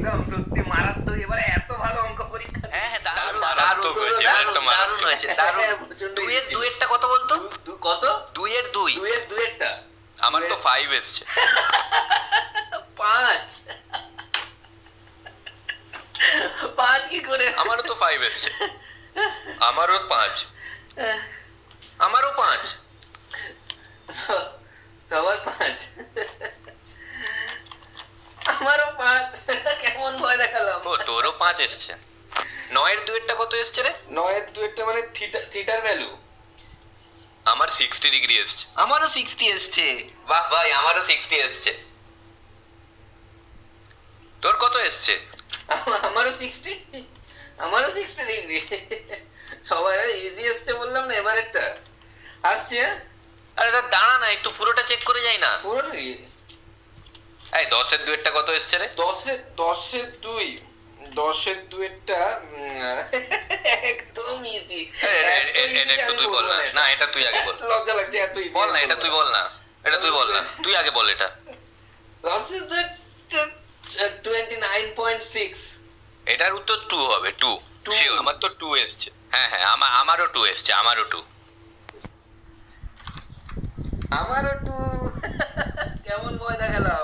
Exam সত্যি মারাত্মক, এবারে এত ভালো অঙ্ক পরীক্ষা। হ্যাঁ হ্যাঁ দারুণ মারাত্মক হয়েছে, এবার তো দারুণ মারাত্মক। হয়েছে দারুণ। দুইয়ের দুইয়েরটা কত বলতো? কত? দুইয়ের দুই। দুয়েরটা আমার তো 5 এসছে। 5 কি করে? আমারও তো 5 এসছে। আমারও 5। আমারও 5। সবার 5, আমারও 5। কেমন ভয় দেখালাম। ও তোরও 5 এসছে। 9-এর দুইয়েরটা কত এসছে রে? 9 এর দুয়েরটা মানে থিটার ভ্যালু। আমার 60 ডিগ্রি এসছে। আমারও 60 এসছে। বাহ ভাই, আমারও 60 এসছে। তোর কত এসছে? আমারও 60, আমারও 60 ডিগ্রি। সবাই ইজি এসছে বললাম না, এবারেরটা আসছে। আরে দাঁড়া না, একটু পুরোটা চেক করে যাই না। পুরো এই 10 এর দুয়েরটা কত এসছে রে? 10 এর 2, 10 এর 2-এরটা একদম ইজি। এটা একটু তুই বল না। না, এটা তুই আগে বল। লজ্জা লাগছে এত ইজি। বল না, এটা তুই বল না। এটা তুই বল না, তুই আগে বল এটা। 10 এর 2-এরটা 29.6। এটার উত্তর 2 হবে, 2 Two? শিওর। আমার তো 2 এসছে। হ্যাঁ হ্যাঁ, আমারও 2 এসছে, আমারও 2। আমারও 2। কেমন ভয় দেখালাম।